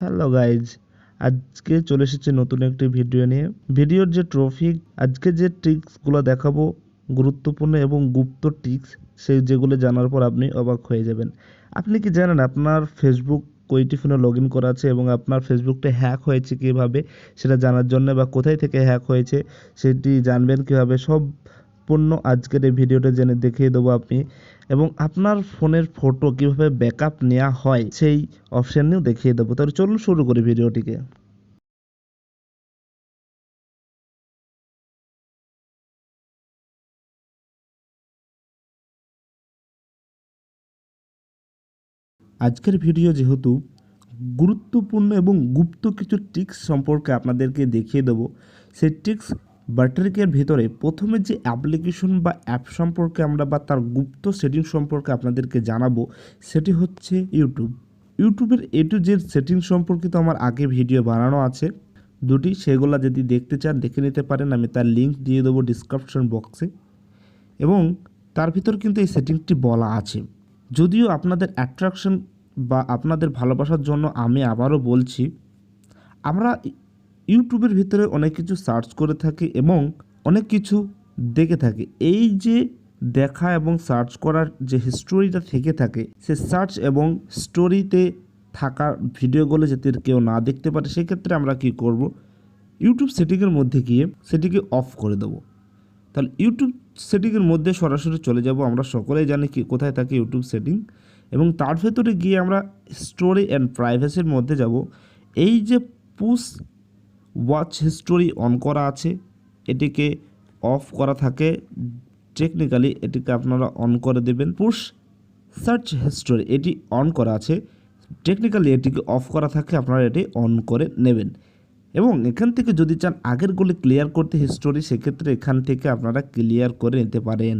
Hello guys, আজকে চলে এসেছি নতুন একটি ভিডিও নিয়ে। ভিডিওর যে টপিক, আজকে যে ট্রিক্সগুলো দেখাবো গুরুত্বপূর্ণ এবং গুপ্ত ট্রিক্স, সেই যেগুলো জানার পর আপনি অবাক হয়ে যাবেন। আপনি কি জানেন আপনার ফেসবুক কয়টি ফোনে লগ ইন করা আছে এবং আপনার ফেসবুকটা হ্যাক হয়েছে কীভাবে সেটা জানার জন্য, বা কোথায় থেকে হ্যাক হয়েছে সেটি জানবেন কীভাবে, সম্পূর্ণ আজকের এই ভিডিওটা জেনে দেখিয়ে দেবো আপনি। এবং আপনার ফোনের ফটো কিভাবে ব্যাকআপ নেওয়া হয় সেই অপশানেও দেখিয়ে দেবো। তাহলে চলুন শুরু করি ভিডিওটিকে। আজকের ভিডিও যেহেতু গুরুত্বপূর্ণ এবং গুপ্ত কিছু ট্রিক্স সম্পর্কে আপনাদেরকে দেখিয়ে দেবো, সেই ট্রিক্স বা ট্রিকের ভিতরে প্রথমে যে অ্যাপ্লিকেশন বা অ্যাপ সম্পর্কে আমরা বা তার গুপ্ত সেটিং সম্পর্কে আপনাদেরকে জানাবো, সেটি হচ্ছে ইউটিউব। ইউটিউবের এ টু জেড সেটিং সম্পর্কিত আমার আগে ভিডিও বানানো আছে দুটি, সেগুলো যদি দেখতে চান দেখে নিতে পারেন। আমি তার লিঙ্ক দিয়ে দেবো ডিসক্রিপশন বক্সে, এবং তার ভিতর কিন্তু এই সেটিংটি বলা আছে। যদিও আপনাদের অ্যাট্রাকশন বা আপনাদের ভালোবাসার জন্য আমি আবারও বলছি, আমরা ইউটিউবের ভিতরে অনেক কিছু সার্চ করে থাকি এবং অনেক কিছু দেখে থাকি। এই যে দেখা এবং সার্চ করার যে হিস্টোরিটা থেকে থাকে, সে সার্চ এবং স্টোরিতে থাকা ভিডিওগুলো যাতে কেউ না দেখতে পারে, সেক্ষেত্রে আমরা কি করব, ইউটিউব সেটিংয়ের মধ্যে গিয়ে সেটিকে অফ করে দেবো। তাহলে ইউটিউব সেটিংয়ের মধ্যে সরাসরি চলে যাব। আমরা সকলেই জানি কি কোথায় থাকে ইউটিউব সেটিং, এবং তার ভেতরে গিয়ে আমরা স্টোরি অ্যান্ড প্রাইভেসির মধ্যে যাব। এই যে পুশ ওয়াচ হিস্টোরি অন করা আছে, এটিকে অফ করা থাকে। টেকনিক্যালি এটিকে আপনারা অন করে দেবেন। পুশ সার্চ হিস্টোরি এটি অন করা আছে, টেকনিক্যালি এটিকে অফ করা থাকে, আপনারা এটি অন করে নেবেন। এবং এখান থেকে যদি চান আগেরগুলি ক্লিয়ার করতে হিস্টোরি, সেক্ষেত্রে এখান থেকে আপনারা ক্লিয়ার করে নিতে পারেন।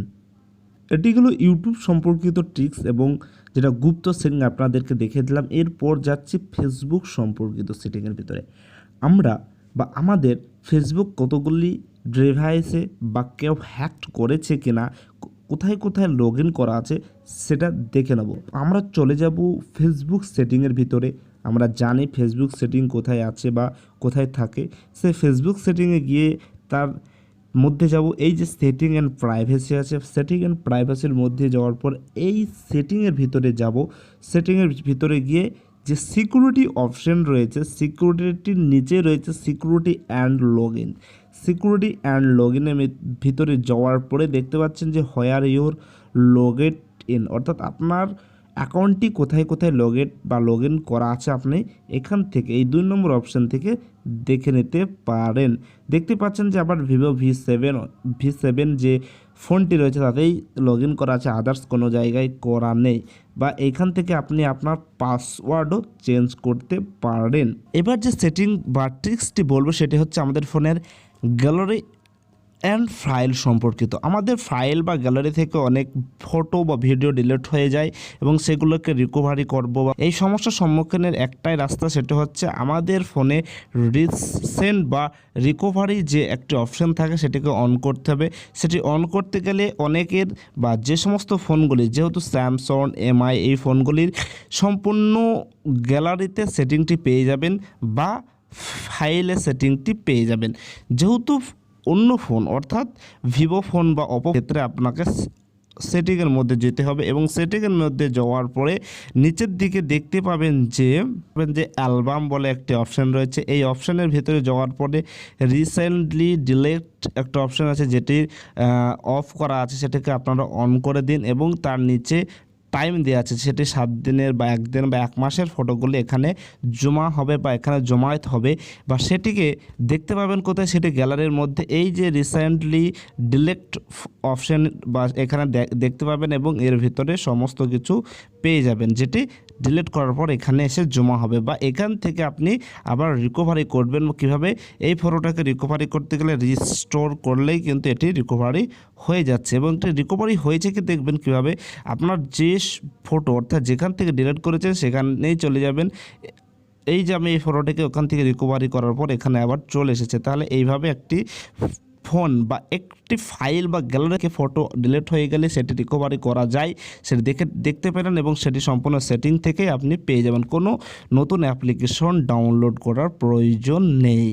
এটি হলো ইউটিউব সম্পর্কিত ট্রিক্স এবং যেটা গুপ্ত সেটিং আপনাদেরকে দেখিয়ে দিলাম। এরপর যাচ্ছি ফেসবুক সম্পর্কিত সেটিংয়ের ভিতরে। আমরা বা আমাদের ফেসবুক কতগুলি ডিভাইসে বা কেউ হ্যাক করেছে কিনা, কোথায় কোথায় লগ ইন করা আছে সেটা দেখে নেব। আমরা চলে যাব ফেসবুক সেটিংয়ের ভিতরে। আমরা জানি ফেসবুক সেটিং কোথায় আছে বা কোথায় থাকে। সে ফেসবুক সেটিংয়ে গিয়ে তার মধ্যে যাব। এই যে সেটিং অ্যান্ড প্রাইভেসি আছে, সেটিং অ্যান্ড প্রাইভেসির মধ্যে যাওয়ার পর এই সেটিংয়ের ভিতরে যাব। সেটিংয়ের ভিতরে গিয়ে যে সিকিউরিটি অপশন রয়েছে, সিকিউরিটির নিচে রয়েছে security and log in. Security and log ইনের ভিতরে যাওয়ার পরে দেখতে পাচ্ছেন যে হোয়ার ইউর লগেড ইন, অর্থাৎ আপনার অ্যাকাউন্টটি কোথায় কোথায় লগ ইন করা আছে, আপনি এখান থেকে এই 2 নম্বর অপশান থেকে দেখে নিতে পারেন। দেখতে পাচ্ছেন যে আবার ভিভো ভি7 যে ফোনটি রয়েছে তাতেই লগ ইন করা আছে, আদার্স কোনো জায়গায় করা নেই। বা এইখান থেকে আপনি আপনার পাসওয়ার্ডও চেঞ্জ করতে পারেন। এবার যে সেটিং বা ট্রিক্সটি বলবো সেটি হচ্ছে আমাদের ফোনের গ্যালারি অ্যান্ড ফাইল সম্পর্কিত। আমাদের ফাইল বা গ্যালারি থেকে অনেক ফটো বা ভিডিও ডিলিট হয়ে যায় এবং সেগুলোকে রিকভারি করব, বা এই সমস্যার সম্মুখীনের একটাই রাস্তা, সেটা হচ্ছে আমাদের ফোনে রিসেন্ট বা রিকভারি যে একটি অপশান থাকে সেটিকে অন করতে হবে। সেটি অন করতে গেলে অনেকের বা যে সমস্ত ফোনগুলি, যেহেতু স্যামসাং এমআই এই ফোনগুলির সম্পূর্ণ গ্যালারিতে সেটিংটি পেয়ে যাবেন বা ফাইলে সেটিংটি পেয়ে যাবেন। যেহেতু অন্য ফোন অর্থাৎ ভিভো ফোন বা অপো ক্ষেত্রে আপনাকে সেটিংয়ের মধ্যে যেতে হবে, এবং সেটিংয়ের মধ্যে যাওয়ার পরে নিচের দিকে দেখতে পাবেন যে অ্যালবাম বলে একটি অপশান রয়েছে। এই অপশানের ভিতরে যাওয়ার পরে রিসেন্টলি ডিলেট একটা অপশান আছে, যেটি অফ করা আছে, সেটাকে আপনারা অন করে দিন। এবং তার নিচে টাইম দেওয়া আছে, সেটি 7 দিনের বা 1 দিন বা 1 মাসের ফটোগুলি এখানে জমা হবে বা এখানে জমায়েত হবে, বা সেটিকে দেখতে পাবেন কোথায়, সেটি গ্যালারির মধ্যে এই যে রিসেন্টলি ডিলেট অপশান বা এখানে দেখতে পাবেন, এবং এর ভিতরে সমস্ত কিছু পেয়ে যাবেন, যেটি ডিলিট করার পর এখানে এসে জমা হবে। বা এখান থেকে আপনি আবার রিকভারি করবেন। কীভাবে, এই ফটোটাকে রিকভারি করতে গেলে রিস্টোর করলেই কিন্তু এটি রিকভারি হয়ে যাচ্ছে, এবং এটি রিকভারি হয়েছে কি দেখবেন কীভাবে, আপনার যে ফটো অর্থাৎ যেখান থেকে ডিলিট করেছেন সেখানেই চলে যাবেন। এই যে আমি এই ফটোটাকে ওখান থেকে রিকভারি করার পর এখানে আবার চলে এসেছে, তাহলে এইভাবে একটি ফোন বা একটি ফাইল বা গ্যালারিকে ফটো ডিলিট হয়ে গেলে সেটি রিকভারি করা যায়, সেটি দেখতে পেলেন এবং সেটি সম্পূর্ণ সেটিং থেকে আপনি পেয়ে যাবেন। কোনো নতুন অ্যাপ্লিকেশন ডাউনলোড করার প্রয়োজন নেই।